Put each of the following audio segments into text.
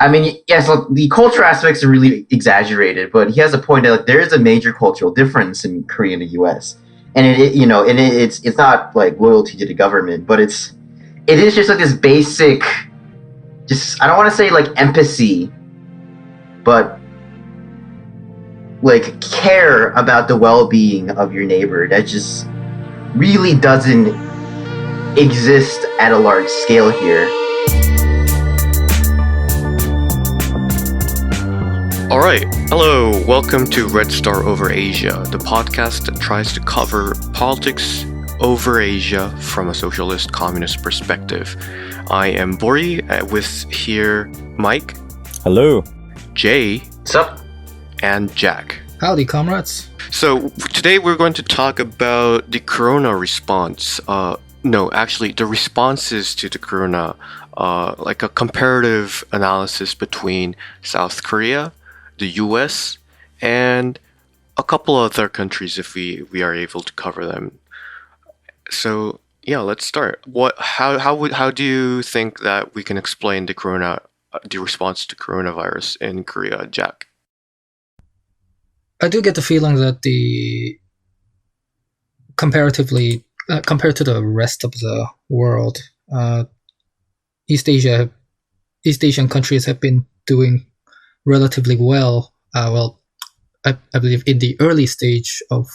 I mean, yes, look, the culture aspects are really exaggerated, but he has a point that like, there is a major cultural difference in Korea and the U.S. And it's not like loyalty to the government, but it is just like this basic, just I don't want to say like empathy, but like care about the well-being of your neighbor that just really doesn't exist at a large scale here. All right. Hello. Welcome to Red Star Over Asia, the podcast that tries to cover politics over Asia from a socialist communist perspective. I am Bori with here Mike, Hello. Jay, What's up? and Jack. Howdy, comrades. So today we're going to talk about the corona response. No, actually, the responses to the corona, like a comparative analysis between South Korea, the US, and a couple other countries if we are able to cover them. So yeah, let's start. How do you think that we can explain the response to coronavirus in Korea, Jack? I do get the feeling that comparatively, compared to the rest of the world, East Asian countries have been doing relatively well. I believe in the early stage of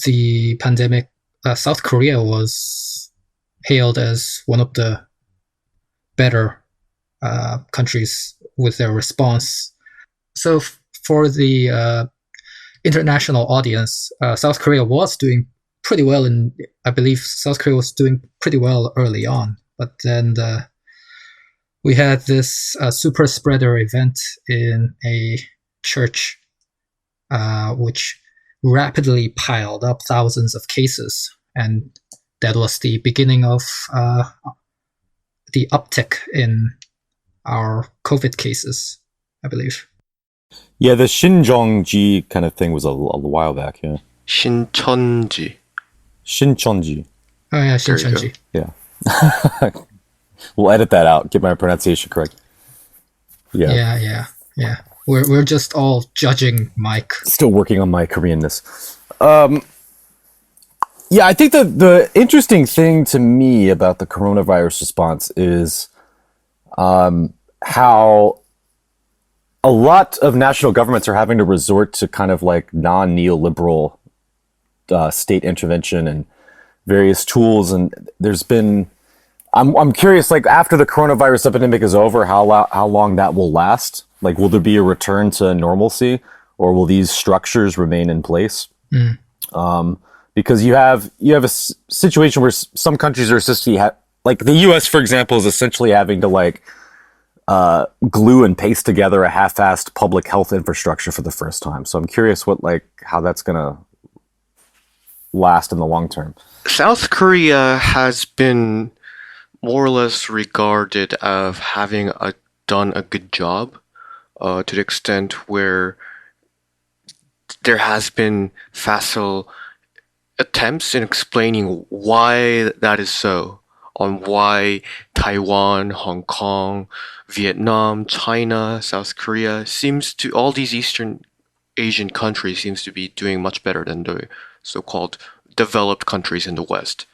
the pandemic, South Korea was hailed as one of the better countries with their response. So for the international audience, South Korea was doing pretty well, and I believe South Korea was doing pretty well early on. But then we had this super spreader event in a church, which rapidly piled up thousands of cases, and that was the beginning of the uptick in our COVID cases, I believe. Yeah, the Shinjeongi kind of thing was a while back. Yeah, Shincheonji. Shincheonji. Oh yeah, There you go. Shincheonji. Yeah, we'll edit that out. Get my pronunciation correct. Yeah. Yeah. We're just all judging Mike. Still working on my Koreanness. Yeah, I think the interesting thing to me about the coronavirus response is how a lot of national governments are having to resort to kind of like non-neoliberal state intervention and various tools. And there's been, I'm curious, like after the coronavirus epidemic is over, how long that will last? Like, will there be a return to normalcy, or will these structures remain in place? Because you have a situation where some countries are essentially like the U.S., for example, is essentially having to like glue and paste together a half-assed public health infrastructure for the first time. So I'm curious how that's gonna last in the long term. South Korea has been more or less regarded of having done a good job, to the extent where there has been facile attempts in explaining why that is so, on why Taiwan, Hong Kong, Vietnam, China, South Korea all these Eastern Asian countries seems to be doing much better than the so-called developed countries in the West.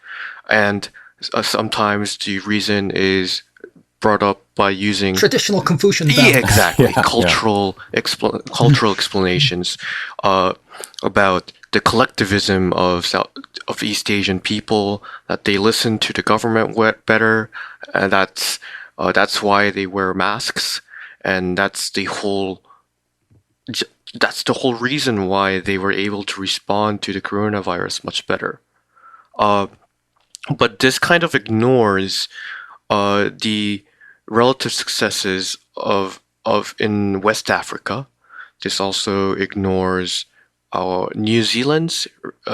And sometimes the reason is brought up by using Traditional Confucian yeah, belt. exactly. Yeah. Cultural explanations about the collectivism of East Asian people, that they listen to the government better, and that's why they wear masks, and that's the whole reason why they were able to respond to the coronavirus much better. But this kind of ignores the relative successes of in West Africa. This also ignores New Zealand's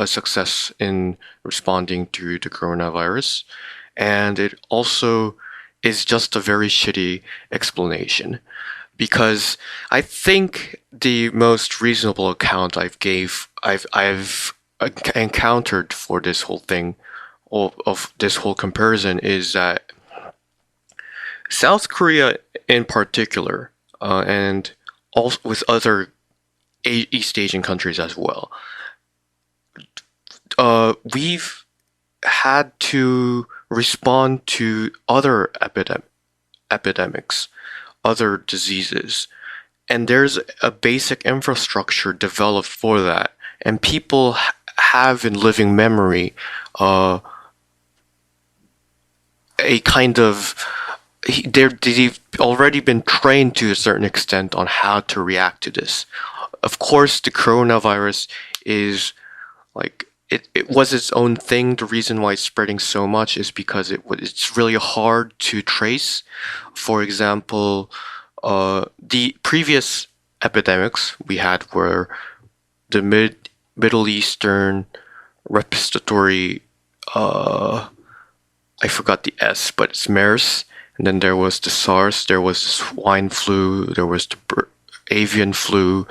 success in responding to the coronavirus, and it also is just a very shitty explanation, because I think the most reasonable account I've encountered for this whole thing of this whole comparison is that South Korea in particular, and also with other East Asian countries as well, we've had to respond to other epidemics, other diseases, and there's a basic infrastructure developed for that, and people have in living memory a kind of they've already been trained to a certain extent on how to react to this. Of course, the coronavirus is like it was its own thing. The reason why it's spreading so much is because it's really hard to trace. For example, the previous epidemics we had were the Middle Eastern respiratory. I forgot the S, but it's MERS. And then there was the SARS. There was the swine flu. There was the avian flu,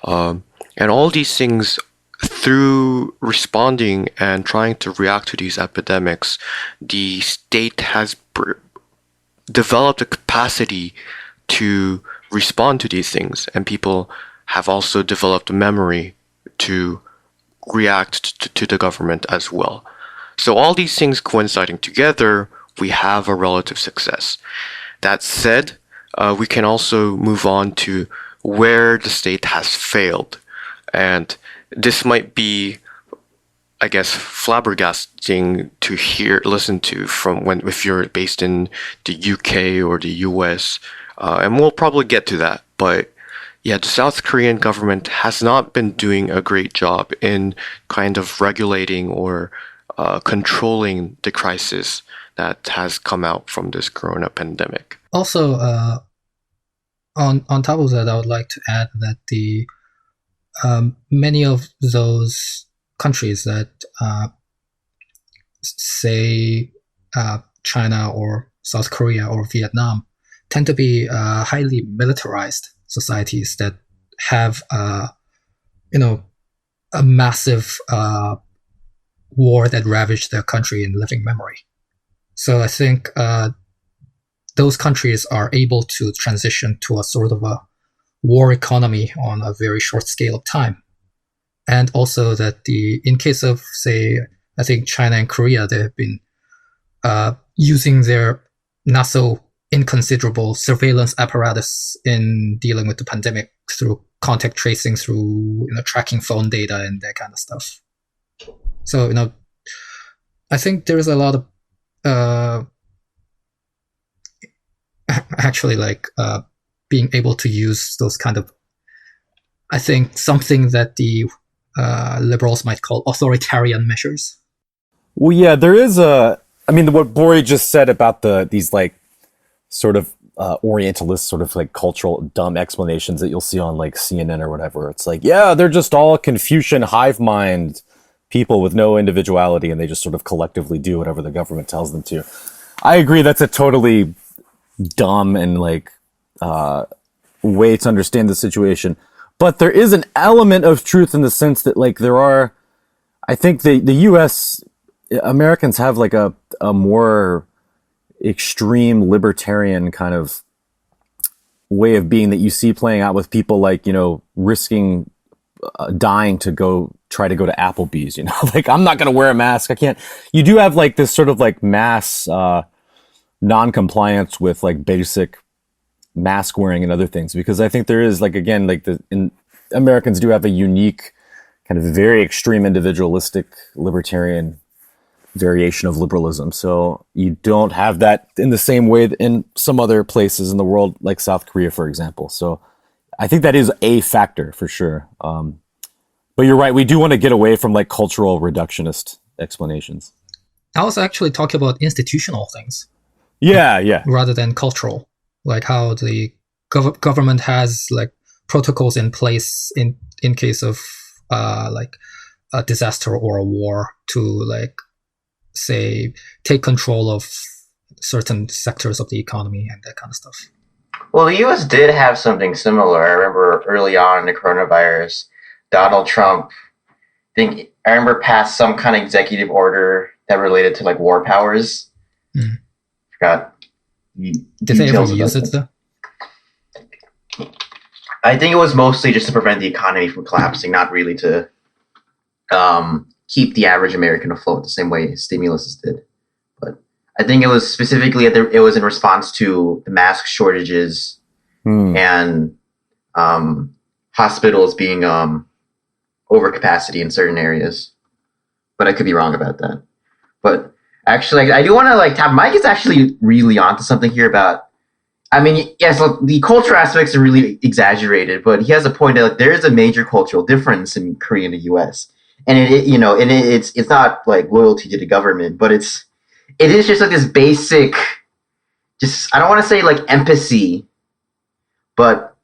and all these things. Through responding and trying to react to these epidemics, the state has developed a capacity to respond to these things, and people have also developed a memory to react to the government as well. So all these things coinciding together, we have a relative success. That said, we can also move on to where the state has failed. And this might be, I guess, flabbergasting to listen to if you're based in the UK or the US, and we'll probably get to that. But yeah, the South Korean government has not been doing a great job in kind of regulating or controlling the crisis that has come out from this corona pandemic. Also, on top of that, I would like to add that the many of those countries that say China or South Korea or Vietnam tend to be highly militarized societies that have a massive war that ravaged their country in living memory. So I think those countries are able to transition to a sort of a war economy on a very short scale of time. And also that in case of, say, I think China and Korea, they have been using their not so inconsiderable surveillance apparatus in dealing with the pandemic through contact tracing, through tracking phone data and that kind of stuff. So, I think there's a lot of actually being able to use those kind of, I think, something that the liberals might call authoritarian measures. Well, yeah, there is what Bori just said about these sort of Orientalist sort of cultural dumb explanations that you'll see on CNN or whatever. It's they're just all Confucian hive mind people with no individuality, and they just sort of collectively do whatever the government tells them to. I agree, that's a totally dumb and way to understand the situation. But there is an element of truth in the sense that there are, I think the US Americans have a more extreme libertarian kind of way of being that you see playing out with people risking dying to try to go to Applebee's, I'm not going to wear a mask. I can't. You do have this sort of mass non-compliance with basic mask wearing and other things, because I think there is Americans do have a unique kind of very extreme individualistic libertarian variation of liberalism. So you don't have that in the same way in some other places in the world, like South Korea, for example. So I think that is a factor for sure. But you're right. We do want to get away from cultural reductionist explanations. I was actually talking about institutional things. Yeah. Rather than cultural, how the government has protocols in place in case of a disaster or a war to say take control of certain sectors of the economy and that kind of stuff. Well, the U.S. did have something similar. I remember early on in the coronavirus, Donald Trump, I remember passed some kind of executive order that related to war powers. Forgot Did they ever details use about it that. though? I think it was mostly just to prevent the economy from collapsing, not really to keep the average American afloat the same way stimuluses did. But I think it was specifically it was in response to the mask shortages and hospitals being over capacity in certain areas. But I could be wrong about that. But actually, I do want to tap. Mike is actually really onto something here about. I mean, yes, look, the culture aspects are really exaggerated, but he has a point that there is a major cultural difference in Korea and the U.S. And it's not like loyalty to the government, but it is just like this basic, just I don't want to say like empathy, but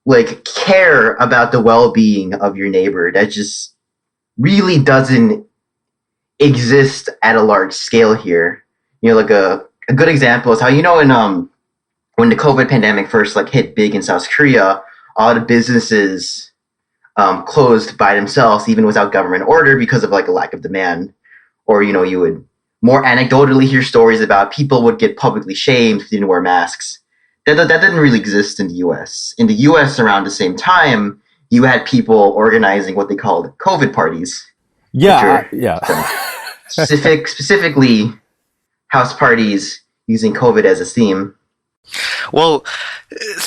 like care about the well-being of your neighbor that just really doesn't exist at a large scale here. Like a good example is how in when the COVID pandemic first hit big in South Korea, a lot of businesses closed by themselves even without government order because of a lack of demand. Or you would more anecdotally hear stories about people would get publicly shamed if they didn't wear masks. That didn't really exist in the U.S. In the U.S. around the same time, you had people organizing what they called COVID parties. Yeah, Specifically house parties using COVID as a theme. Well,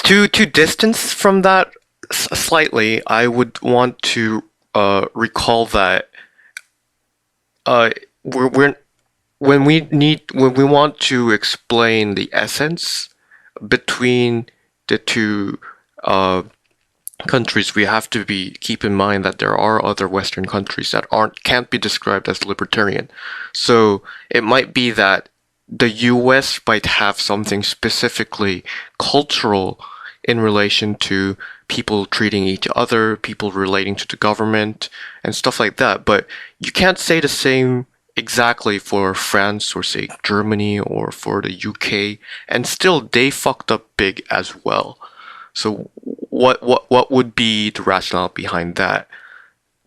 to distance from that slightly, I would want to recall that when we want to explain the essence between the two countries, we have to keep in mind that there are other Western countries that can't be described as libertarian. So it might be that the US might have something specifically cultural in relation to people treating each other, people relating to the government, and stuff like that. But you can't say the same exactly for France or say Germany or for the UK, and still they fucked up big as well. So what would be the rationale behind that?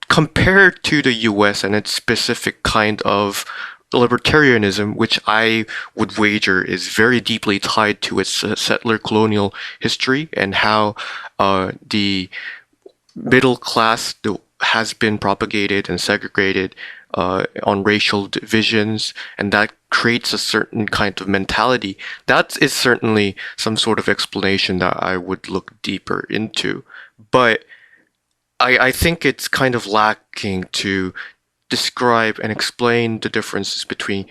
Compared to the US and its specific kind of libertarianism, which I would wager is very deeply tied to its settler colonial history and how the middle class has been propagated and segregated on racial divisions, and that creates a certain kind of mentality. That is certainly some sort of explanation that I would look deeper into. But I think it's kind of lacking to describe and explain the differences between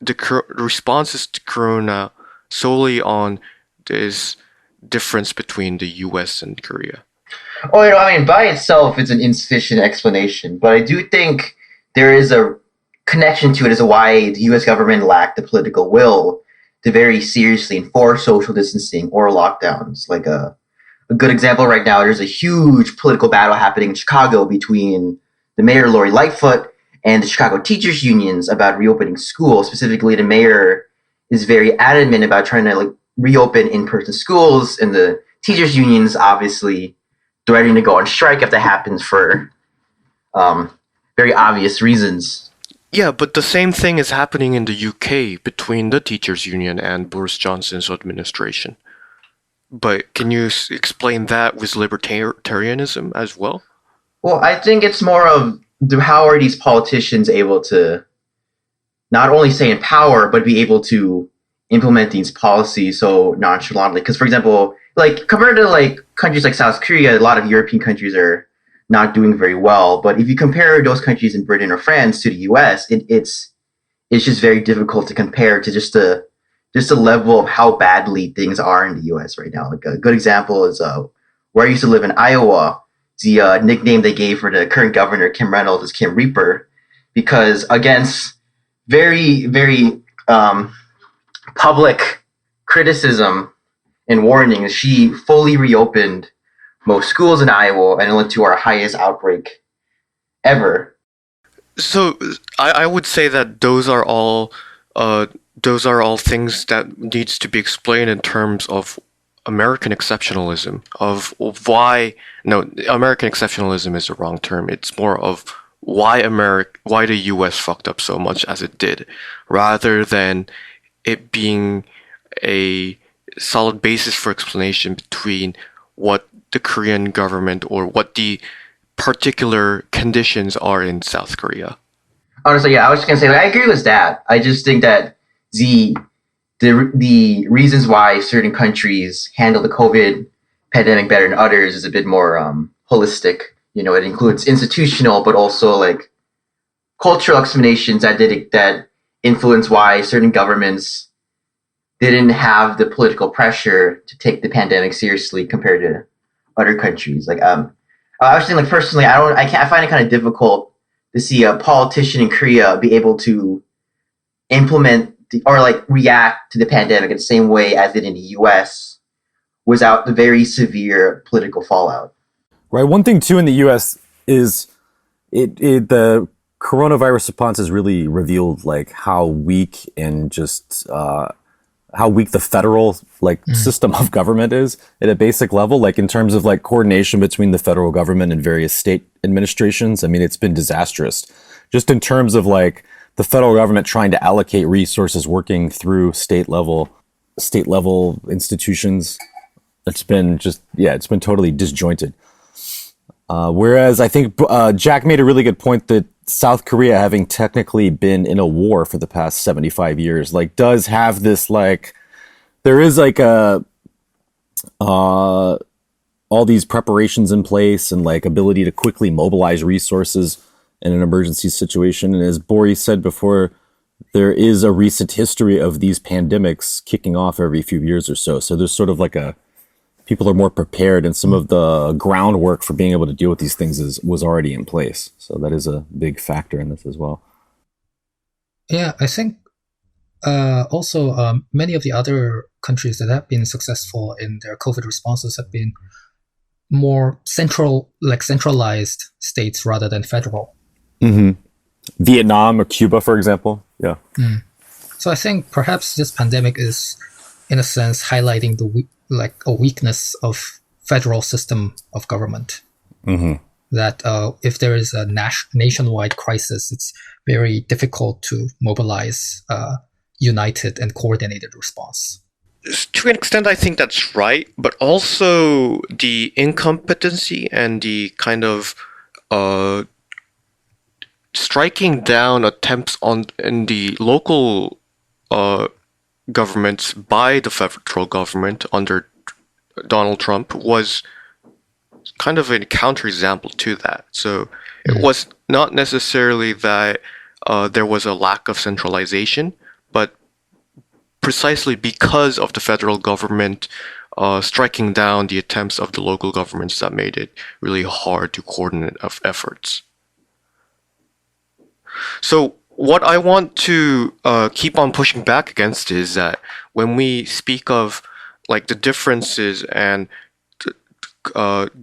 the responses to Corona solely on this difference between the US and Korea. Oh, I mean, by itself, it's an insufficient explanation, but I do think there is a connection to it as to why the U.S. government lacked the political will to very seriously enforce social distancing or lockdowns. Like a good example right now, there's a huge political battle happening in Chicago between the mayor, Lori Lightfoot, and the Chicago teachers unions about reopening schools. Specifically, the mayor is very adamant about trying to reopen in-person schools, and the teachers unions obviously threatening to go on strike if that happens for very obvious reasons. Yeah, but the same thing is happening in the UK between the teachers union and Boris Johnson's administration. But can you explain that with libertarianism as well? Well, I think it's more of how are these politicians able to not only stay in power, but be able to implement these policies so nonchalantly. Because, for example, compared to countries like South Korea, a lot of European countries are not doing very well. But if you compare those countries in Britain or France to the U.S., it's just very difficult to compare to just the level of how badly things are in the U.S. right now. A good example is where I used to live in Iowa. The nickname they gave for the current governor, Kim Reynolds, is Kim Reaper, because against very, very public criticism and warnings, she fully reopened most schools in Iowa and it led to our highest outbreak ever. So I would say that those are all things that needs to be explained in terms of American exceptionalism, of why American exceptionalism is the wrong term. It's more of why the US fucked up so much as it did, rather than it being a solid basis for explanation between what the Korean government or what the particular conditions are in South Korea. Honestly, yeah, I was just gonna say, like, I agree with that. I just think that the the reasons why certain countries handle the COVID pandemic better than others is a bit more holistic. You know, it includes institutional, but also like cultural explanations that influence why certain governments didn't have the political pressure to take the pandemic seriously compared to other countries. Like, I was saying, like, personally, I find it kind of difficult to see a politician in Korea be able to implement or like react to the pandemic in the same way as it in the U.S. without the very severe political fallout. Right. One thing too in the U.S. is the coronavirus response has really revealed like how weak and just how weak the federal like system of government is at a basic level, like in terms of like coordination between the federal government and various state administrations. I mean, it's been disastrous just in terms of like the federal government trying to allocate resources working through state level institutions. It's been totally disjointed. Whereas I think Jack made a really good point that South Korea, having technically been in a war for the past 75 years, like does have this like, there is like all these preparations in place and like ability to quickly mobilize resources in an emergency situation. And as Boris said before, there is a recent history of these pandemics kicking off every few years or so. So there's sort of like people are more prepared, and some of the groundwork for being able to deal with these things was already in place. So that is a big factor in this as well. Yeah, I think also many of the other countries that have been successful in their COVID responses have been more centralized states rather than federal. Mm-hmm. Vietnam or Cuba, for example. Yeah. So I think perhaps this pandemic is, in a sense, highlighting a weakness of federal system of government. Mm-hmm. That if there is a nationwide crisis, it's very difficult to mobilize united and coordinated response. To an extent, I think that's right, but also the incompetency and the kind of striking down attempts in the local governments by the federal government under Donald Trump was kind of a counterexample to that. So it was not necessarily that there was a lack of centralization, but precisely because of the federal government striking down the attempts of the local governments that made it really hard to coordinate efforts. So what I want to keep on pushing back against is that when we speak of like the differences and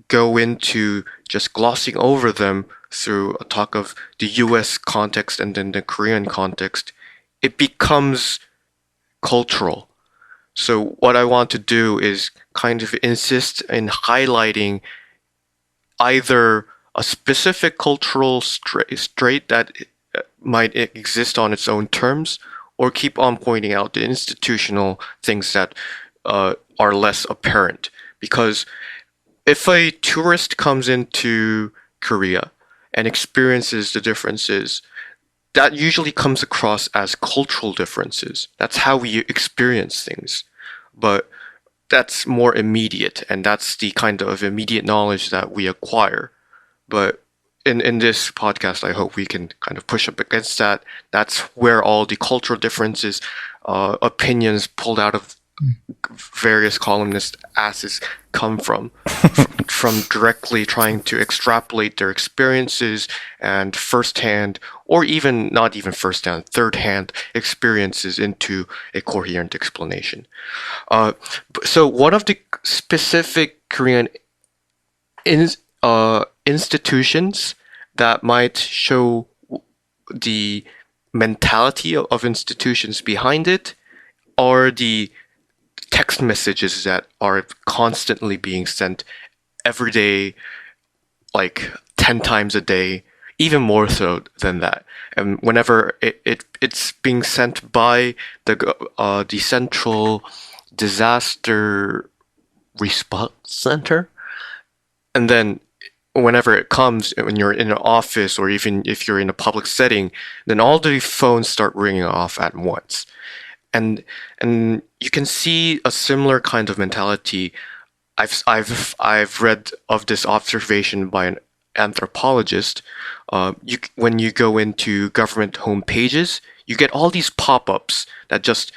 go into just glossing over them through a talk of the US context and then the Korean context, it becomes cultural. So what I want to do is kind of insist in highlighting either a specific cultural trait that might exist on its own terms, or keep on pointing out the institutional things that are less apparent. Because if a tourist comes into Korea and experiences the differences, that usually comes across as cultural differences. That's how we experience things. But that's more immediate, and that's the kind of immediate knowledge that we acquire. But in this podcast, I hope we can kind of push up against that. That's where all the cultural differences, opinions pulled out of various columnists' asses come from directly trying to extrapolate their experiences and firsthand, or even not even firsthand, third-hand experiences into a coherent explanation. So one of the specific Korean institutions that might show the mentality of institutions behind it are the text messages that are constantly being sent every day, like 10 times a day, even more so than that. And whenever it's being sent by the Central Disaster Response Center, and then whenever it comes, when you're in an office or even if you're in a public setting, then all the phones start ringing off at once. And you can see a similar kind of mentality. I've read of this observation by an anthropologist. When you go into government homepages, you get all these pop-ups that just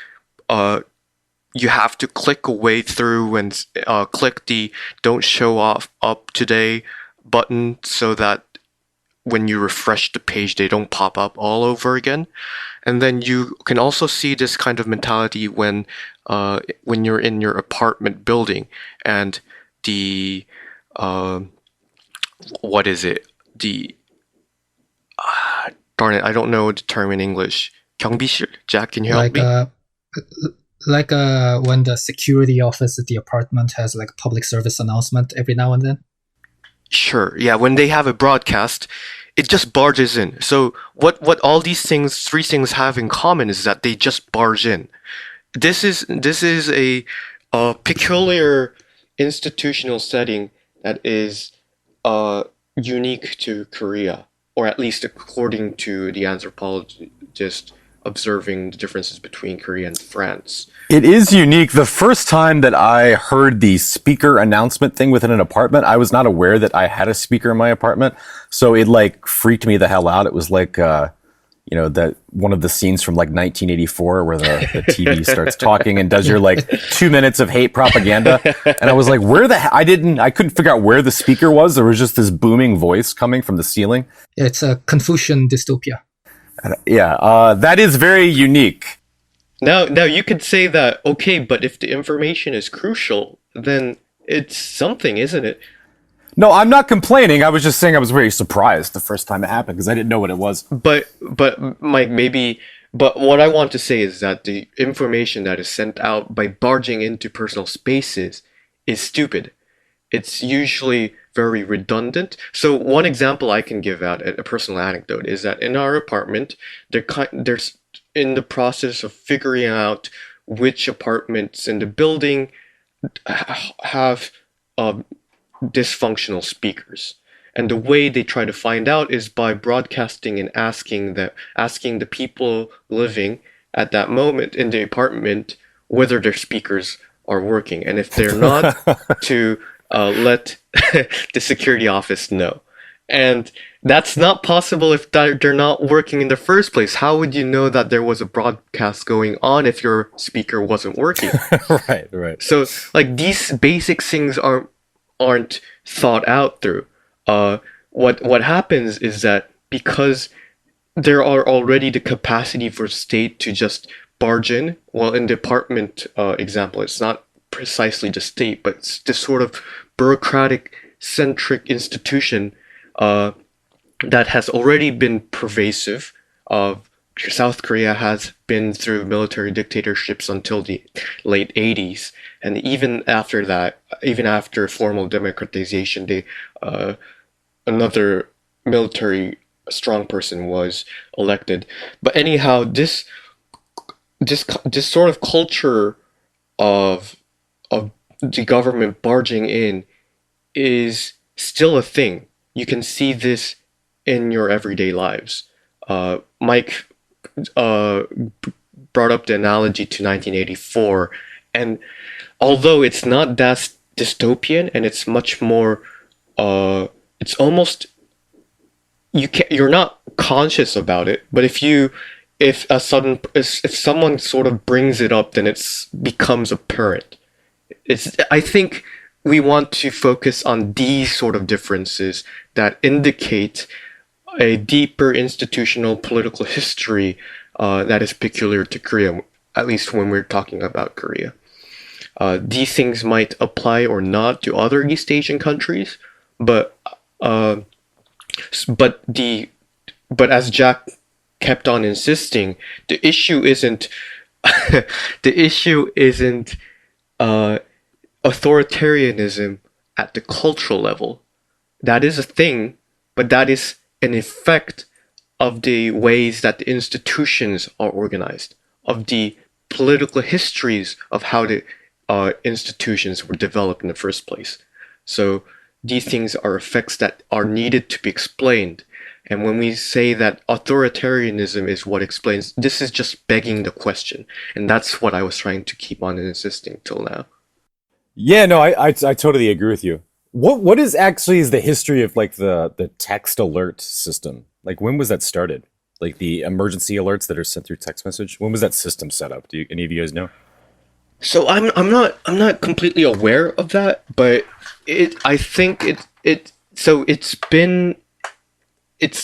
you have to click away through and click the "Don't show off up today" button so that when you refresh the page, they don't pop up all over again. And then you can also see this kind of mentality when you're in your apartment building and the what is it? The darn it, I don't know the term in English. 경비실? Jack, can you help me? When the security office at the apartment has like a public service announcement every now and then. Sure. Yeah, when they have a broadcast, it just barges in. So what all these things, three things have in common is that they just barge in. This is a peculiar institutional setting that is unique to Korea, or at least according to the anthropologist observing the differences between Korea and France. It is unique. The first time that I heard the speaker announcement thing within an apartment, I was not aware that I had a speaker in my apartment. So it like freaked me the hell out. It was like, that one of the scenes from like 1984 where the TV starts talking and does your like 2 minutes of hate propaganda. And I was like, I couldn't figure out where the speaker was. There was just this booming voice coming from the ceiling. It's a Confucian dystopia. That is very unique. Now you could say that, okay, but if the information is crucial, then it's something, isn't it? No, I'm not complaining. I was just saying I was very surprised the first time it happened because I didn't know what it was. But Mike, but what I want to say is that the information that is sent out by barging into personal spaces is stupid. It's usually very redundant. So one example I can give out, a personal anecdote, is that in our apartment, there's in the process of figuring out which apartments in the building have dysfunctional speakers. And the way they try to find out is by broadcasting and asking the people living at that moment in the apartment whether their speakers are working. And if they're not, to let the security office know. And that's not possible if they're not working in the first place. How would you know that there was a broadcast going on if your speaker wasn't working? Right. So like these basic things aren't thought out through. What happens is that because there are already the capacity for state to just barge in, well, in the apartment example, it's not precisely the state, but it's this sort of bureaucratic centric institution that has already been pervasive. South Korea has been through military dictatorships until the late 80s, and even after that, even after formal democratization, another military strong person was elected. But anyhow, this sort of culture of the government barging in is still a thing. You can see this in your everyday lives. Mike brought up the analogy to 1984, and although it's not that dystopian and it's much more, it's almost you're not conscious about it, but if someone sort of brings it up, then it becomes apparent. I think we want to focus on these sort of differences that indicate a deeper institutional political history that is peculiar to Korea, at least when we're talking about Korea. These things might apply or not to other East Asian countries, but as Jack kept on insisting, the issue isn't authoritarianism at the cultural level. That is a thing, but that is an effect of the ways that the institutions are organized, of the political histories of how the institutions were developed in the first place. So these things are effects that are needed to be explained. And when we say that authoritarianism is what explains, this is just begging the question. And that's what I was trying to keep on insisting till now. Yeah, no, I totally agree with you. What is the history of like the text alert system? Like when was that started? Like the emergency alerts that are sent through text message. When was that system set up? Any of you guys know? So I'm not completely aware of that, but it's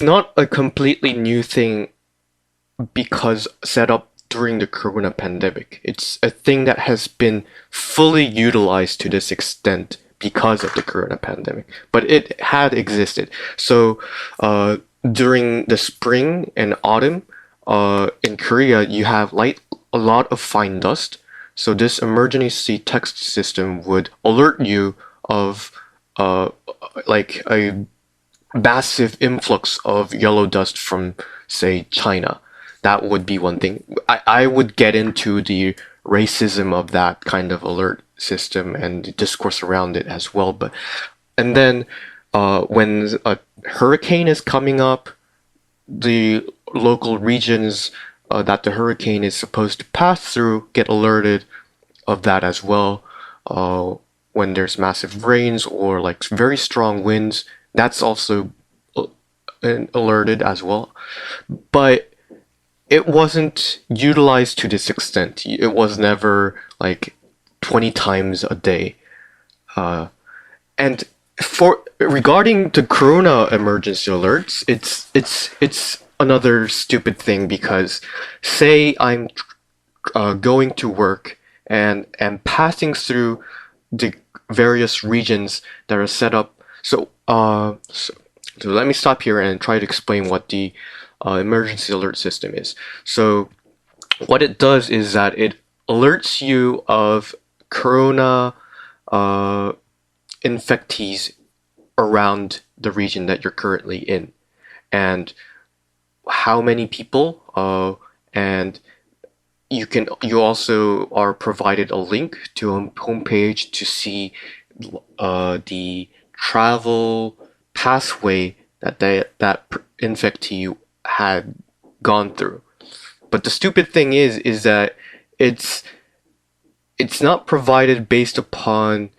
not a completely new thing because set up during the corona pandemic. It's a thing that has been fully utilized to this extent because of the corona pandemic, but it had existed. So during the spring and autumn in Korea, you have like a lot of fine dust. So this emergency text system would alert you of like a massive influx of yellow dust from, say, China. That would be one thing. I would get into the racism of that kind of alert system and the discourse around it as well. And then when a hurricane is coming up, the local regions that the hurricane is supposed to pass through get alerted of that as well. When there's massive rains or like very strong winds, that's also alerted as well. But it wasn't utilized to this extent. It was never like 20 times a day. And regarding the corona emergency alerts, it's another stupid thing because say I'm going to work and passing through the various regions that are set up. So let me stop here and try to explain what the emergency alert system is. So what it does is that it alerts you of corona infectees around the region that you're currently in, and how many people, and you also are provided a link to a homepage to see the travel pathway that infectee had gone through. But the stupid thing is that it's not provided based upon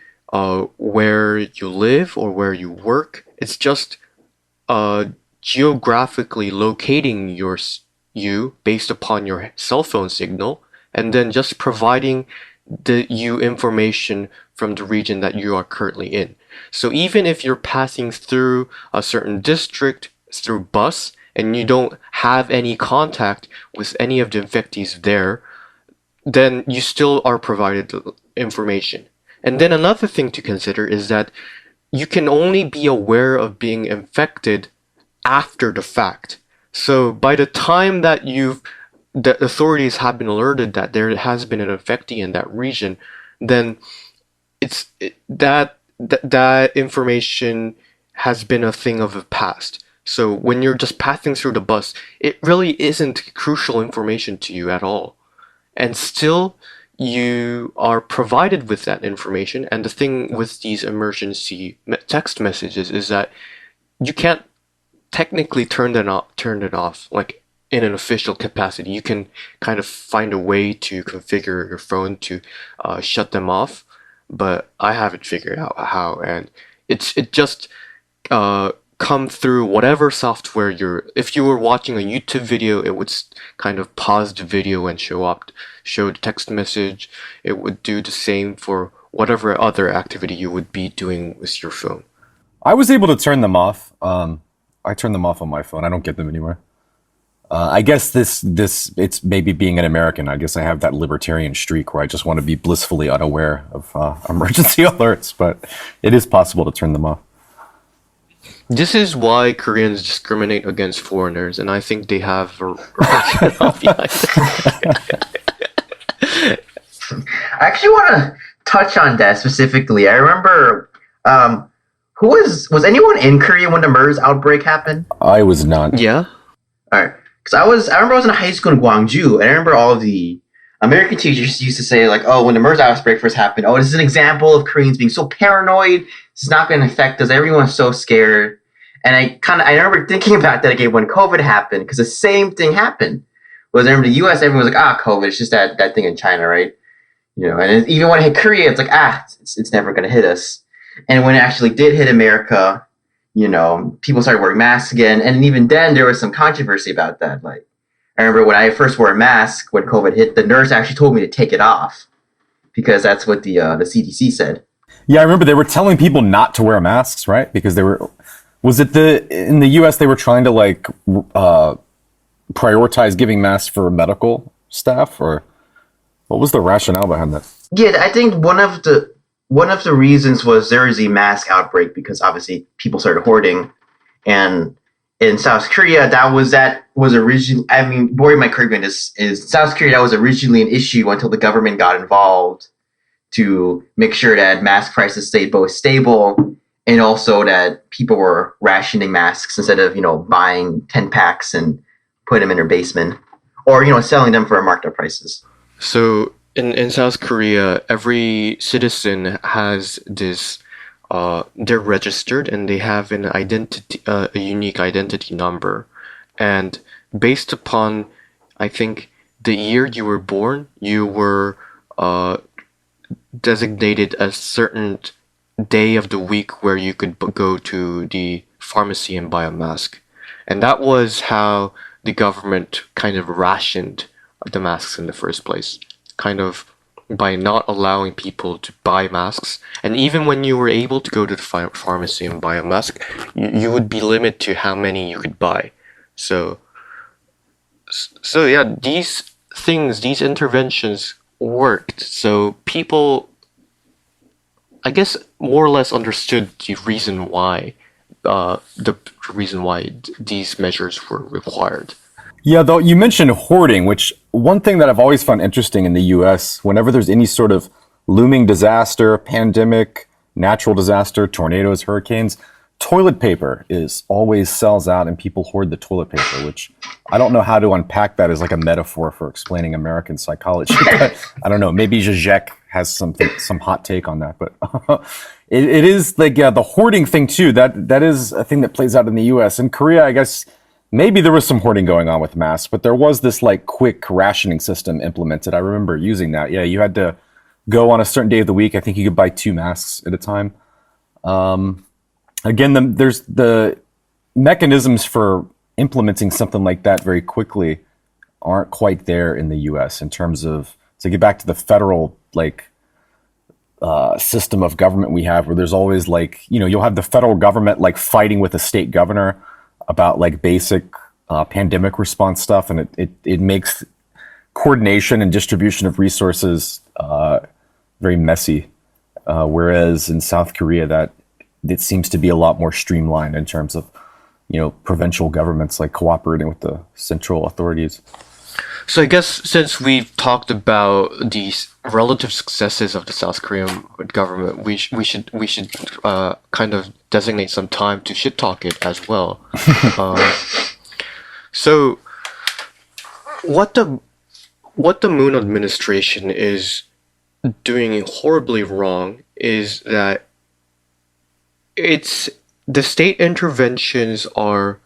where you live or where you work. It's just geographically locating you based upon your cell phone signal, and then just providing you information from the region that you are currently in. So even if you're passing through a certain district through bus and you don't have any contact with any of the infectees there, then you still are provided information. And then another thing to consider is that you can only be aware of being infected after the fact. So by the time that the authorities have been alerted that there has been an infectee in that region, then that information has been a thing of the past. So when you're just passing through the bus, it really isn't crucial information to you at all. And still, you are provided with that information. And the thing with these emergency text messages is that you can't technically turn it off like in an official capacity. You can kind of find a way to configure your phone to shut them off, but I haven't figured out how. And it just come through whatever software if you were watching a YouTube video, it would kind of pause the video and show the text message. It would do the same for whatever other activity you would be doing with your phone. I was able to turn them off. I turn them off on my phone. I don't get them anymore. I guess it's maybe being an American. I guess I have that libertarian streak where I just want to be blissfully unaware of emergency alerts, but it is possible to turn them off. This is why Koreans discriminate against foreigners, and I think they have a rationale behind it. I actually want to touch on that specifically. I remember was anyone in Korea when the MERS outbreak happened? I was not. Yeah. All right, because I remember I was in high school in Gwangju, and I remember all of the American teachers used to say like, "Oh, when the MERS outbreak first happened, oh, this is an example of Koreans being so paranoid. This is not going to affect us. Everyone's so scared." And I remember thinking about that again when COVID happened, because the same thing happened. Was I remember the U.S. Everyone was like, "Ah, COVID, it's just that thing in China, right?" You know, and even when it hit Korea, it's like, it's never going to hit us. And when it actually did hit America, you know, people started wearing masks again. And even then, there was some controversy about that. Like, I remember when I first wore a mask when COVID hit, the nurse actually told me to take it off because that's what the CDC said. Yeah, I remember they were telling people not to wear masks, right? Because in the US they were trying to like prioritize giving masks for medical staff, or what was the rationale behind that? Yeah, I think one of the reasons was there was a mask outbreak because obviously people started hoarding, and in South Korea that was originally. I mean, Bori might correct me. Is South Korea that was originally an issue until the government got involved to make sure that mask prices stayed both stable and also that people were rationing masks instead of buying 10 packs and putting them in their basement or selling them for marked up prices. So in South Korea, every citizen has this. They're registered and they have an identity, a unique identity number, and based upon, I think, the year you were born, you were designated a certain day of the week where you could go to the pharmacy and buy a mask, and that was how the government kind of rationed the masks in the first place, kind of by not allowing people to buy masks. And even when you were able to go to the pharmacy and buy a mask, you would be limited to how many you could buy. So yeah, these interventions worked. So people, I guess, more or less understood the reason why these measures were required. Yeah, though you mentioned hoarding, which one thing that I've always found interesting in the US, whenever there's any sort of looming disaster, pandemic, natural disaster, tornadoes, hurricanes, toilet paper always sells out and people hoard the toilet paper, which I don't know how to unpack that as like a metaphor for explaining American psychology. But I don't know, maybe Zizek has some hot take on that, but it is like, yeah, the hoarding thing too, that is a thing that plays out in the US. In Korea, I guess maybe there was some hoarding going on with masks, but there was this like quick rationing system implemented. I remember using that. Yeah, you had to go on a certain day of the week. I think you could buy 2 masks at a time. Again, there's the mechanisms for implementing something like that very quickly aren't quite there in the U.S. in terms of, to get back to the federal system of government we have, where there's always like, you'll have the federal government like fighting with the state governor about like basic pandemic response stuff, and it makes coordination and distribution of resources very messy. Whereas in South Korea, that it seems to be a lot more streamlined in terms of provincial governments like cooperating with the central authorities. So I guess since we've talked about these relative successes of the South Korean government, we should kind of designate some time to shit talk it as well. So what the Moon administration is doing horribly wrong is that the state interventions are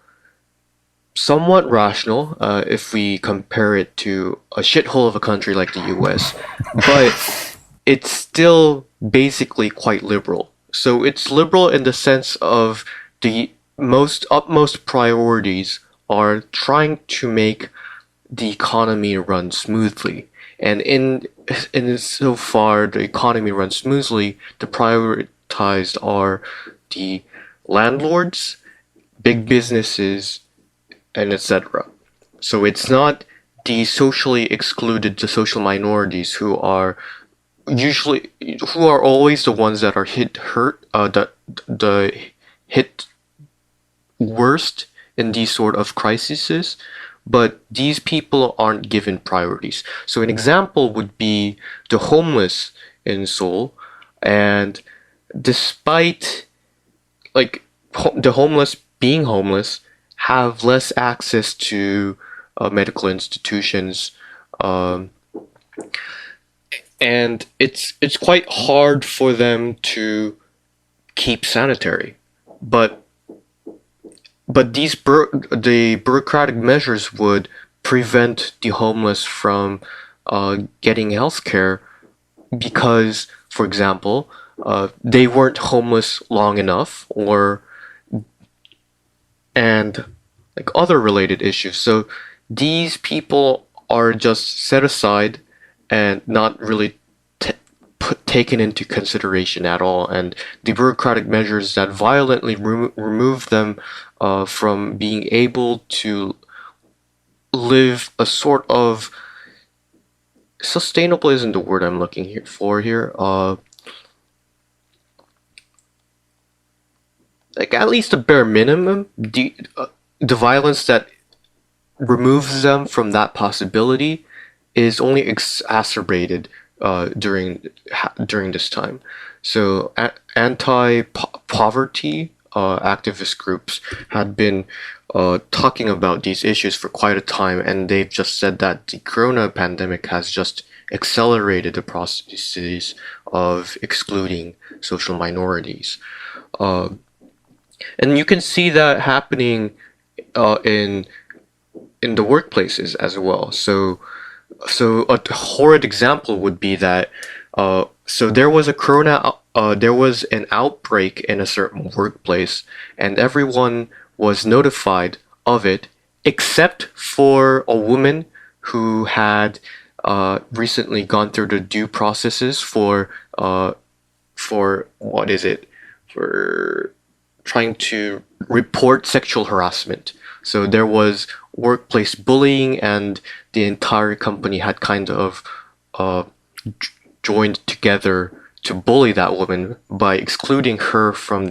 somewhat rational if we compare it to a shithole of a country like the US, but it's still basically quite liberal. So it's liberal in the sense of the utmost priorities are trying to make the economy run smoothly. And in so far the economy runs smoothly, the prioritized are the landlords, big businesses, and etc. So it's not the socially excluded, the social minorities who are always the ones that are hit worst in these sort of crises, but these people aren't given priorities. So an example would be the homeless in Seoul, and despite like the homeless being homeless have less access to medical institutions, um, and it's quite hard for them to keep sanitary. But the bureaucratic measures would prevent the homeless from getting health care because, for example, they weren't homeless long enough, or and like other related issues. So these people are just set aside and not really taken into consideration at all. And the bureaucratic measures that violently remove them from being able to live a sort of sustainable isn't the word I'm looking for here. Like at least a bare minimum. The violence that removes them from that possibility is only exacerbated during this time. So anti-poverty activist groups had been talking about these issues for quite a time, and they've just said that the corona pandemic has just accelerated the processes of excluding social minorities. And you can see that happening in the workplaces as well. So a horrid example would be that so there was there was an outbreak in a certain workplace, and everyone was notified of it except for a woman who had recently gone through the due processes for what is it, for trying to report sexual harassment. So there was workplace bullying, and the entire company had kind of joined together to bully that woman by excluding her from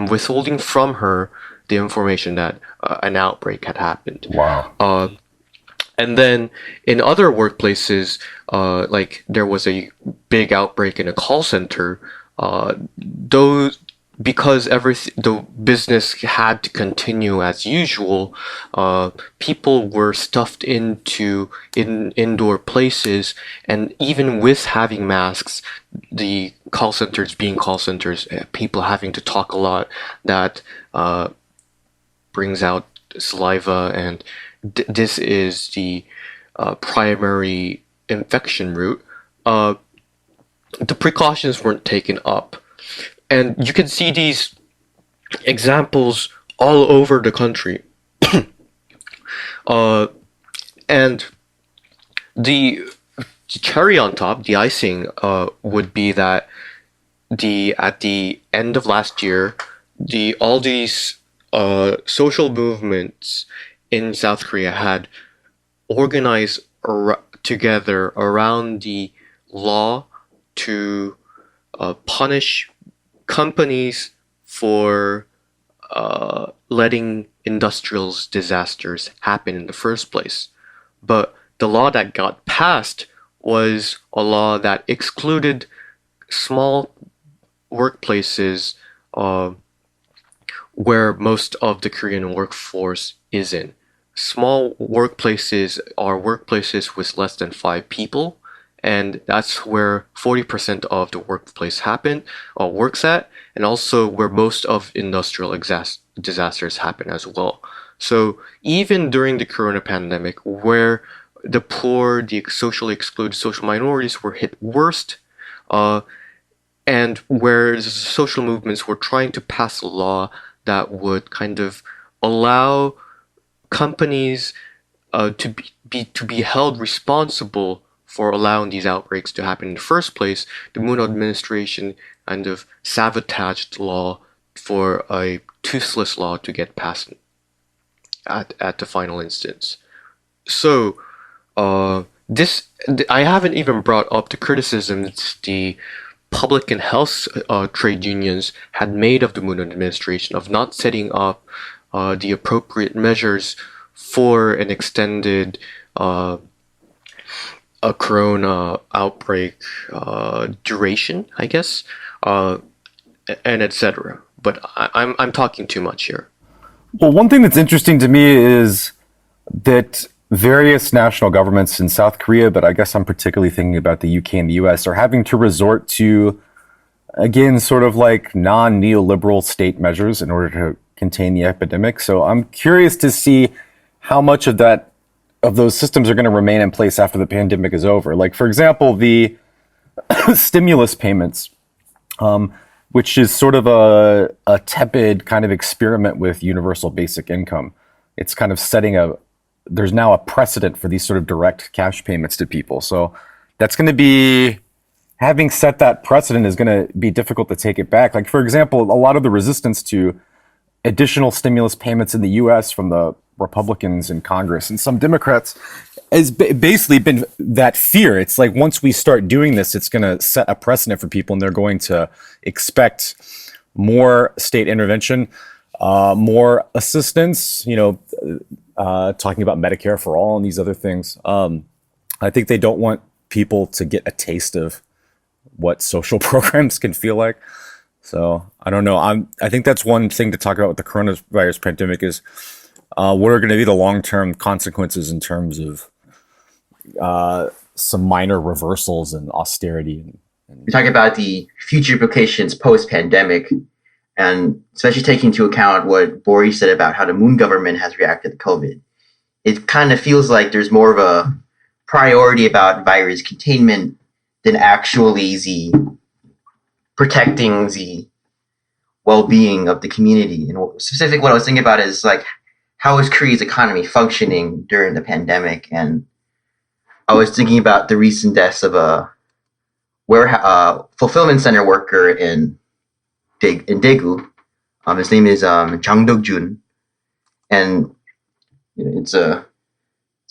withholding from her the information that an outbreak had happened. Wow. And then in other workplaces, like there was a big outbreak in a call center. Those Because the business had to continue as usual, people were stuffed into indoor places, and even with having masks, the call centers being call centers, people having to talk a lot, that brings out saliva, and this is the primary infection route. The precautions weren't taken up. And you can see these examples all over the country. And the cherry on top, the icing, would be that at the end of last year, all these social movements in South Korea had organized together around the law to punish companies for letting industrial disasters happen in the first place. But the law that got passed was a law that excluded small workplaces where most of the Korean workforce is in. Small workplaces are workplaces with less than 5 people, and that's where 40% of the workplace works at, and also where most of industrial disasters happen as well. So even during the corona pandemic, where the poor, the socially excluded, social minorities were hit worst, and where the social movements were trying to pass a law that would kind of allow companies to be held responsible for allowing these outbreaks to happen in the first place, the Moon administration kind of sabotaged the law for a toothless law to get passed at the final instance. So I haven't even brought up the criticisms the public and health trade unions had made of the Moon administration of not setting up the appropriate measures for an extended a corona outbreak duration, I guess, and etc. but I'm talking too much here. Well, one thing that's interesting to me is that various national governments in South Korea, but I guess I'm particularly thinking about the UK and the US, are having to resort to, again, sort of like non-neoliberal state measures in order to contain the epidemic. So I'm curious to see how much of those systems are going to remain in place after the pandemic is over. Like, for example, the stimulus payments, which is sort of a tepid kind of experiment with universal basic income. It's kind of there's now a precedent for these sort of direct cash payments to people. So that's going to be, having set that precedent is going to be difficult to take it back. Like, for example, a lot of the resistance to additional stimulus payments in the US from the Republicans in Congress and some Democrats has basically been that fear. It's like, once we start doing this, it's going to set a precedent for people, and they're going to expect more state intervention, more assistance, talking about Medicare for all and these other things. I think they don't want people to get a taste of what social programs can feel like. So I don't know. I think that's one thing to talk about with the coronavirus pandemic is what are going to be the long-term consequences in terms of some minor reversals and austerity. We talk about the future implications post-pandemic, and especially taking into account what Boris said about how the Moon government has reacted to COVID. It kind of feels like there's more of a priority about virus containment than actually protecting the well-being of the community. And specifically what I was thinking about is like, how is Korea's economy functioning during the pandemic? And I was thinking about the recent deaths of a fulfillment center worker in Daegu. His name is Jang Dok-jun, and it's a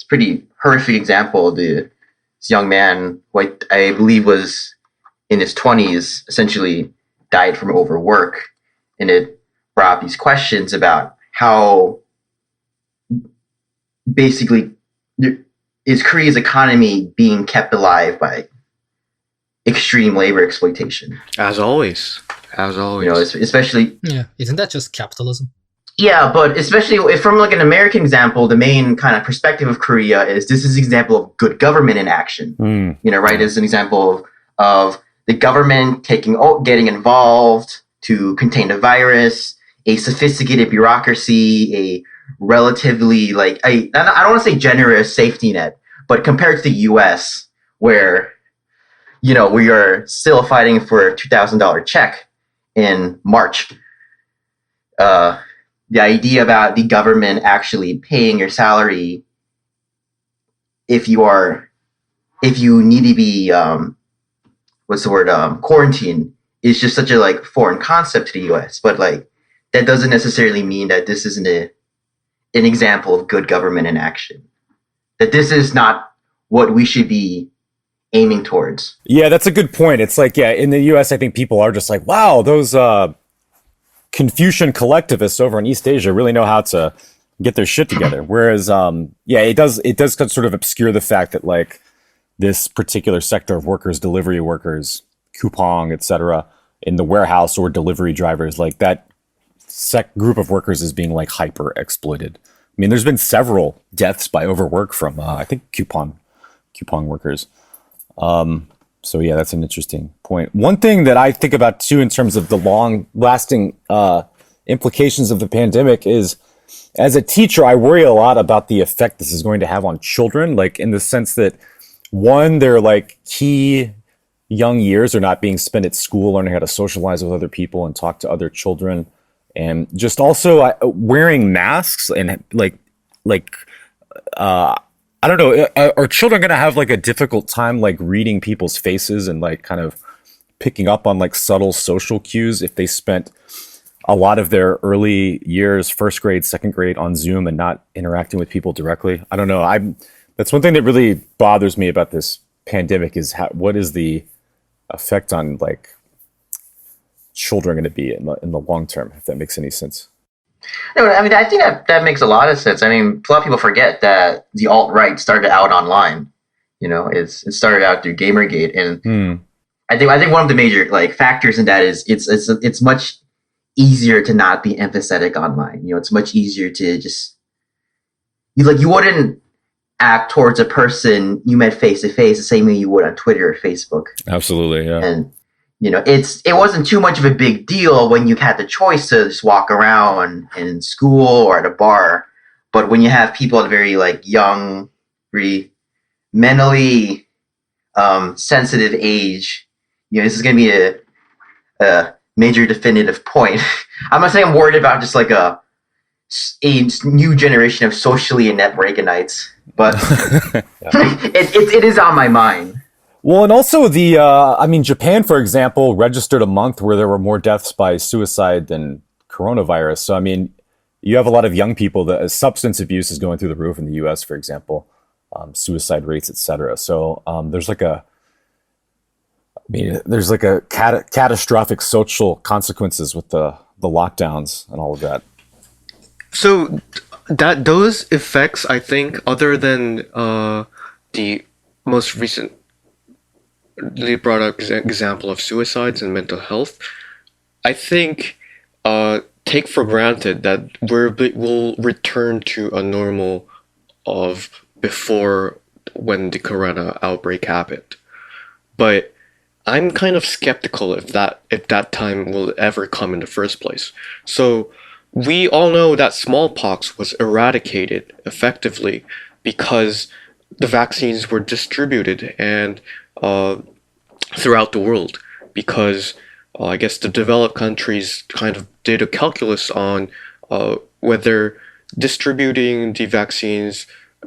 pretty horrific example. This young man, who I believe was in his 20s, essentially died from overwork, and it brought up these questions about how basically is Korea's economy being kept alive by extreme labor exploitation. As always. Especially. Yeah, isn't that just capitalism? Yeah, but especially if from like an American example, the main kind of perspective of Korea is this is an example of good government in action. Right? It's an example of the government getting involved to contain the virus, a sophisticated bureaucracy, a relatively I don't want to say generous safety net, but compared to the U.S., where we are still fighting for a $2,000 check in March. The idea about the government actually paying your salary if you need to be quarantined is just such a foreign concept to the U.S. But that doesn't necessarily mean that this isn't an example of good government in action. That this is not what we should be aiming towards. Yeah, that's a good point. It's in the US, I think people are just like, wow, those Confucian collectivists over in East Asia really know how to get their shit together. Whereas, it does sort of obscure the fact that this particular sector of workers, delivery workers, coupon, etc., in the warehouse or delivery drivers, that group of workers is being hyper exploited. I mean, there's been several deaths by overwork from I think coupon workers. So yeah, that's an interesting point. One thing that I think about too, in terms of the long-lasting implications of the pandemic, is as a teacher, I worry a lot about the effect this is going to have on children. In the sense that, one, their key young years are not being spent at school, learning how to socialize with other people and talk to other children, and just also wearing masks and I don't know. Are children going to have a difficult time reading people's faces and kind of picking up on subtle social cues if they spent a lot of their early years, first grade, second grade, on Zoom and not interacting with people directly? I don't know. That's one thing that really bothers me about this pandemic is what is the effect on children going to be in the long term, if that makes any sense. No, I mean, I think that makes a lot of sense. I mean, a lot of people forget that the alt-right started out online. It started out through Gamergate, and I think one of the major factors in that is it's much easier to not be empathetic online. It's much easier to just you wouldn't act towards a person you met face to face the same way you would on Twitter or Facebook. Absolutely, yeah. And it wasn't too much of a big deal when you had the choice to just walk around in school or at a bar. But when you have people at a very young, very mentally sensitive age, this is going to be a major definitive point. I'm not saying I'm worried about just a new generation of socially inept Reaganites, but it is on my mind. Well, and also Japan, for example, registered a month where there were more deaths by suicide than coronavirus. So, you have a lot of young people that substance abuse is going through the roof in the U.S., for example, suicide rates, etc. So there's a catastrophic social consequences with the lockdowns and all of that. So those effects, I think, other than the most recently brought up example of suicides and mental health, I think take for granted that we'll return to a normal of before when the corona outbreak happened. But I'm kind of skeptical if that time will ever come in the first place. So we all know that smallpox was eradicated effectively because the vaccines were distributed and throughout the world, because I guess the developed countries kind of did a calculus on whether distributing the vaccines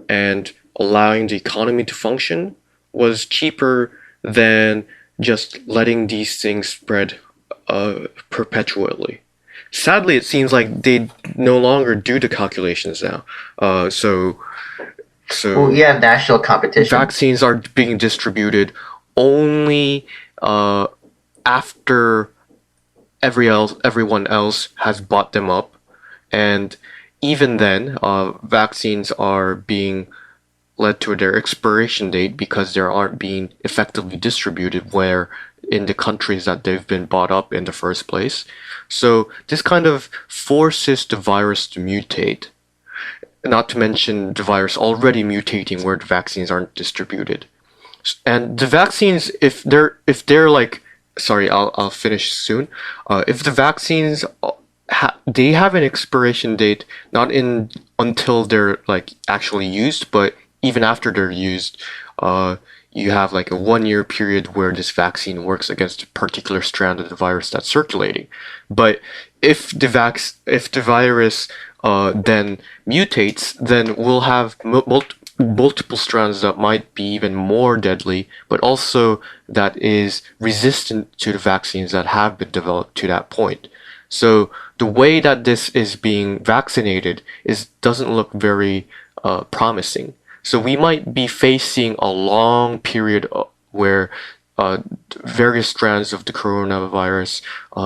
and allowing the economy to function was cheaper than just letting these things spread perpetually. Sadly, it seems like they no longer do the calculations now. So you have national competition. Vaccines are being distributed only after everyone else has bought them up, and even then, vaccines are being led to their expiration date because they aren't being effectively distributed where in the countries that they've been bought up in the first place. So this kind of forces the virus to mutate, not to mention the virus already mutating where the vaccines aren't distributed. And the vaccines, if they're sorry, I'll finish soon. If the vaccines they have an expiration date not until they're actually used, but even after they're used, you have a 1 year period where this vaccine works against a particular strand of the virus that's circulating. But if the virus then mutates, then we'll have multiple strands that might be even more deadly, but also that is resistant to the vaccines that have been developed to that point. So the way that this is being vaccinated doesn't look very promising. So we might be facing a long period where various strands of the coronavirus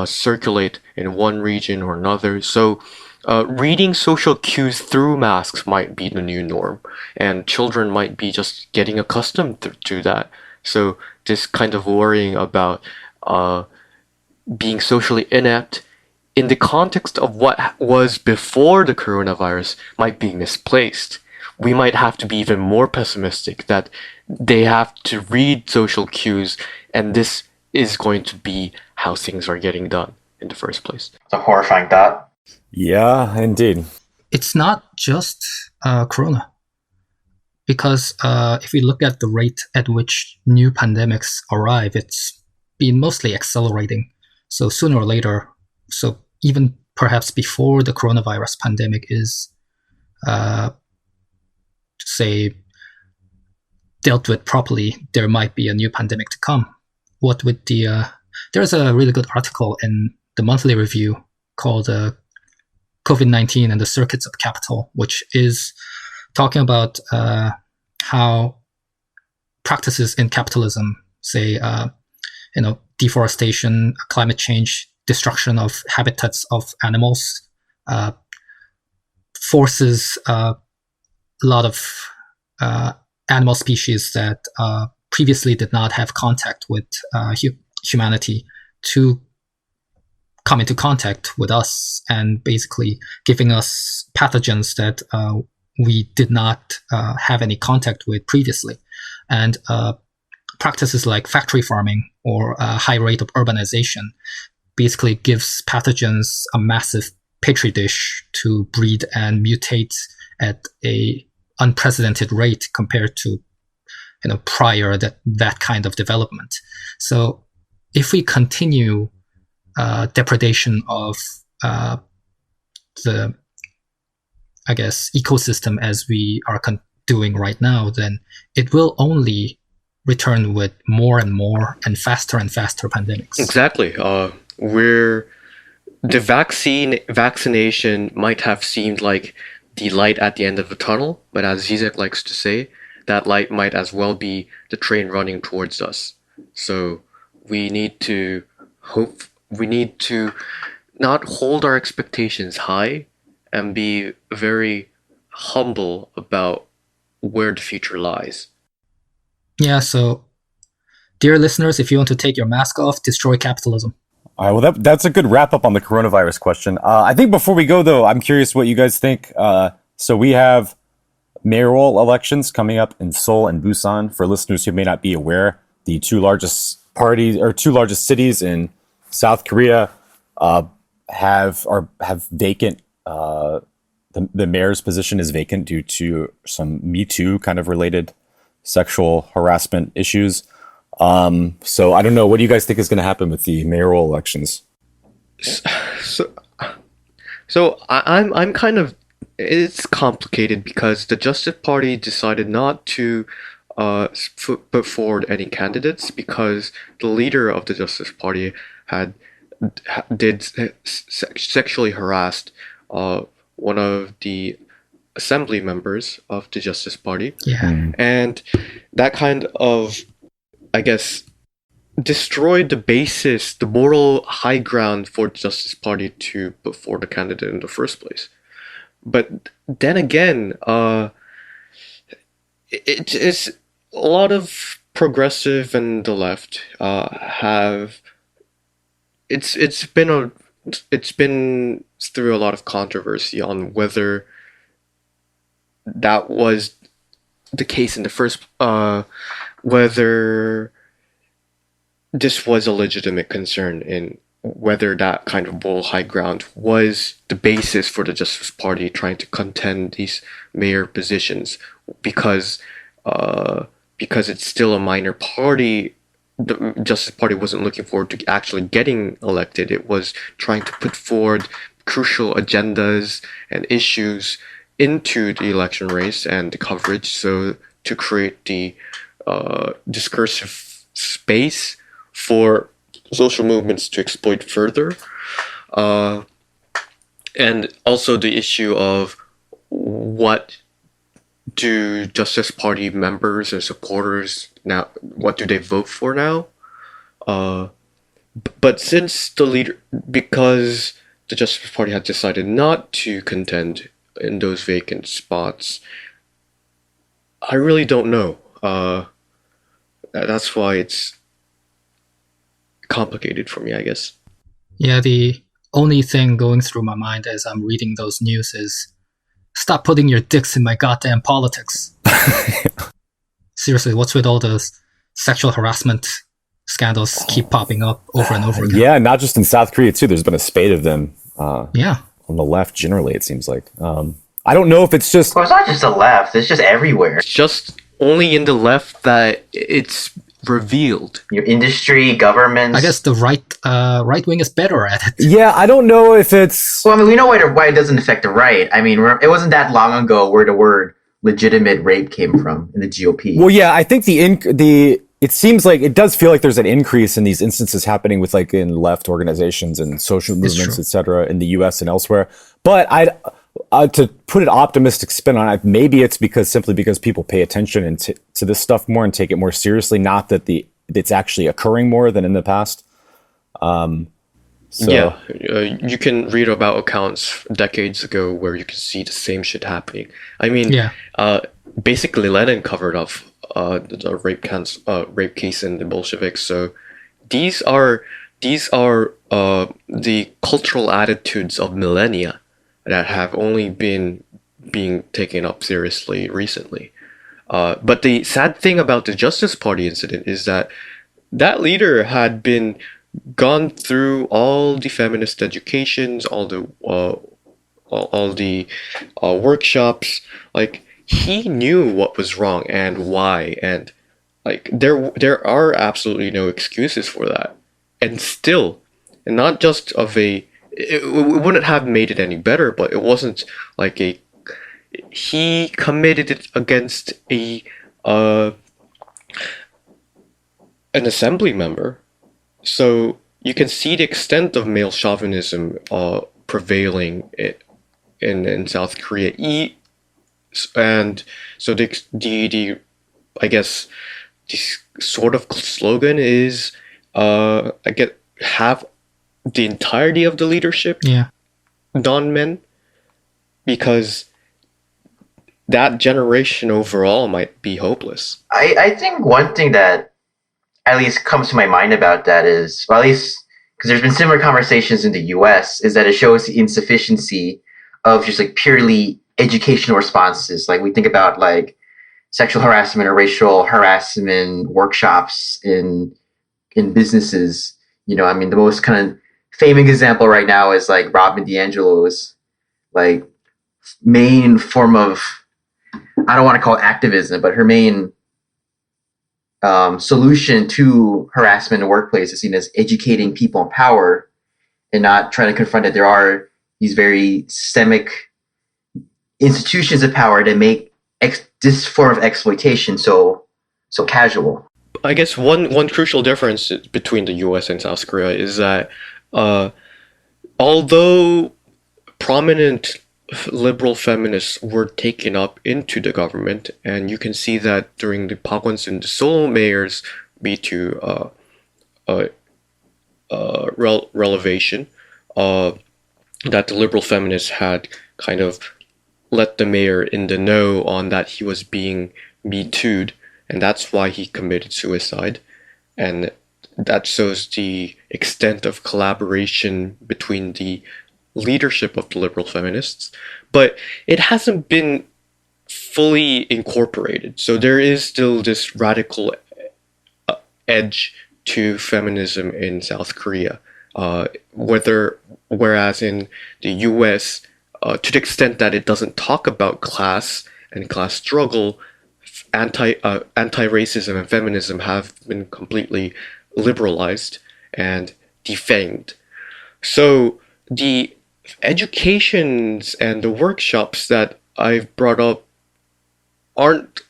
circulate in one region or another. So reading social cues through masks might be the new norm, and children might be just getting accustomed to that. So this kind of worrying about being socially inept in the context of what was before the coronavirus might be misplaced. We might have to be even more pessimistic that they have to read social cues, and this is going to be how things are getting done in the first place. It's a horrifying thought. Yeah, indeed. It's not just corona, because if we look at the rate at which new pandemics arrive, it's been mostly accelerating. So sooner or later, so even perhaps before the coronavirus pandemic is say dealt with properly, there might be a new pandemic to come. What would there's a really good article in the Monthly Review called COVID-19 and the Circuits of Capital, which is talking about how practices in capitalism, say deforestation, climate change, destruction of habitats of animals, forces a lot of animal species that previously did not have contact with humanity to come into contact with us and basically giving us pathogens that we did not have any contact with previously. And practices like factory farming or a high rate of urbanization basically gives pathogens a massive petri dish to breed and mutate at a unprecedented rate compared to prior that kind of development. So if we continue depredation of the, I guess, ecosystem as we are doing right now, then it will only return with more and more and faster pandemics. Exactly. Where the vaccination might have seemed like the light at the end of the tunnel, but as Zizek likes to say, that light might as well be the train running towards us. So we need to not hold our expectations high and be very humble about where the future lies. Yeah, so dear listeners, if you want to take your mask off, destroy capitalism. All right, well, that's a good wrap up on the coronavirus question. I think before we go, though, I'm curious what you guys think. So we have mayoral elections coming up in Seoul and Busan. For listeners who may not be aware, the two largest cities in South Korea have vacant. The mayor's position is vacant due to some Me Too kind of related sexual harassment issues. So I don't know. What do you guys think is going to happen with the mayoral elections? So I'm kind of, it's complicated because the Justice Party decided not to put forward any candidates because the leader of the Justice Party did sexually harassed one of the assembly members of the Justice Party. Yeah. And that kind of, I guess, destroyed the moral high ground for the Justice Party to put forward a candidate in the first place. But then again, it's a lot of progressive and the left it's been through a lot of controversy on whether that was the case in the first, whether this was a legitimate concern in whether that kind of moral high ground was the basis for the Justice Party trying to contend these mayor positions because it's still a minor party. The Justice Party wasn't looking forward to actually getting elected. It was trying to put forward crucial agendas and issues into the election race and the coverage, so to create the discursive space for social movements to exploit further. And also the issue of what do Justice Party members and supporters now, what do they vote for now? But since because the Justice Party had decided not to contend in those vacant spots, I really don't know. That's why it's complicated for me, I guess. Yeah, the only thing going through my mind as I'm reading those news is stop putting your dicks in my goddamn politics. Seriously, what's with all those sexual harassment scandals keep popping up over and over again? Yeah, not just in South Korea too. There's been a spate of them. Yeah. On the left, generally, it seems like. I don't know if it's just. Well, it's not just the left; it's just everywhere. It's just only in the left that it's revealed. Your industry, governments. I guess the right wing is better at it. Yeah, I don't know if it's. Well, I mean, we know why it doesn't affect the right. I mean, it wasn't that long ago where the word legitimate rape came from in the GOP. Well, yeah, I think it seems like it does feel like there's an increase in these instances happening with like in left organizations and social movements, etc., in the U.S. and elsewhere. But to put an optimistic spin on it, maybe it's simply because people pay attention to this stuff more and take it more seriously. Not that it's actually occurring more than in the past. Yeah, you can read about accounts decades ago where you can see the same shit happening. I mean, basically Lenin covered up the rape case in the Bolsheviks. So these are these are the cultural attitudes of millennia that have only been being taken up seriously recently. But the sad thing about the Justice Party incident is that that leader had been gone through all the feminist educations, all the workshops. Like he knew what was wrong and why, and like there are absolutely no excuses for that. And still, and not just of it wouldn't have made it any better, but it wasn't like he committed it against uh an assembly member. So you can see the extent of male chauvinism prevailing in South Korea. And so the I guess this sort of slogan is I get have the entirety of the leadership Yeah. done men, because that generation overall might be hopeless. I think one thing that at least comes to my mind about that is, well, at least because there's been similar conversations in the US, is that it shows the insufficiency of just like purely educational responses. Like we think about like sexual harassment or racial harassment workshops in businesses. You know, I mean, the most kind of famous example right now is like Robin DiAngelo's like main form of, I don't want to call it activism, but her main solution to harassment in the workplace is seen as educating people in power and not trying to confront that there are these very systemic institutions of power that make this form of exploitation so casual. I guess one crucial difference between the U.S. and South Korea is that although prominent liberal feminists were taken up into the government, and you can see that during the Park Won-sun, the Seoul mayor's B2 relevation, that the liberal feminists had kind of let the mayor in the know on that he was being B2'd, and that's why he committed suicide. And that shows the extent of collaboration between the leadership of the liberal feminists, but it hasn't been fully incorporated. So there is still this radical edge to feminism in South Korea, whereas in the US, to the extent that it doesn't talk about class and class struggle, anti-racism and feminism have been completely liberalized and defanged. So the educations and the workshops that I've brought up aren't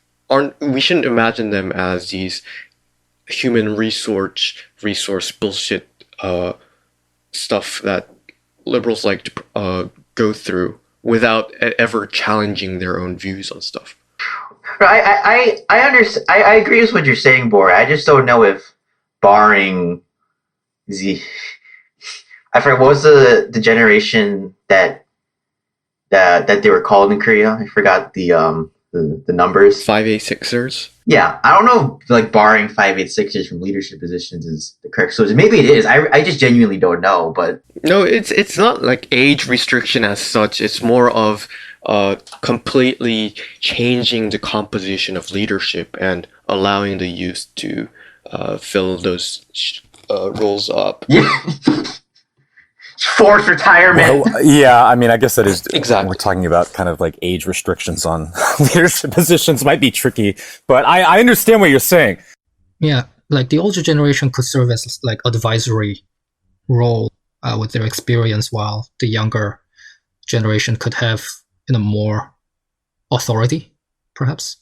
we shouldn't imagine them as these human resource bullshit stuff that liberals like to go through without ever challenging their own views on stuff. I understand. I agree with what you're saying, Bora. I just don't know if barring the, I forgot what was the generation that they were called in Korea. I forgot the numbers. 586ers. Yeah, I don't know if, like, barring 586ers from leadership positions is the correct solution. Maybe it is. I just genuinely don't know. But no, it's not like age restriction as such. It's more of completely changing the composition of leadership and allowing the youth to fill those roles up. yeah, forced retirement. Well, yeah, I mean, I guess that is Exactly. We're talking about kind of like age restrictions on leadership positions might be tricky, but I understand what you're saying. Yeah, like the older generation could serve as like advisory role with their experience, while the younger generation could have more authority, perhaps.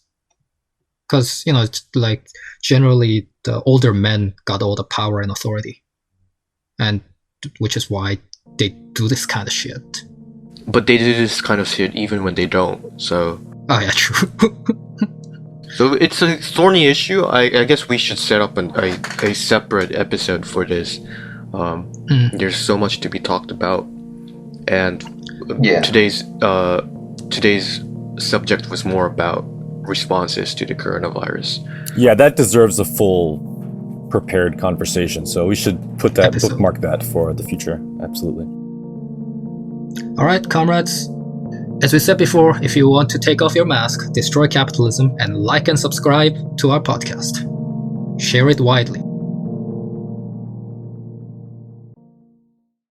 Because it's like generally the older men got all the power and authority, and which is why they do this kind of shit. But they do this kind of shit even when they don't. So Oh yeah, true. so it's a thorny issue. I guess we should set up a separate episode for this. There's so much to be talked about, and Yeah. today's subject was more about responses to the coronavirus. Yeah, that deserves a full prepared conversation. So we should put that Episode. bookmark that for the future. Absolutely. All right, comrades. As we said before, if you want to take off your mask, destroy capitalism, and like and subscribe to our podcast. Share it widely.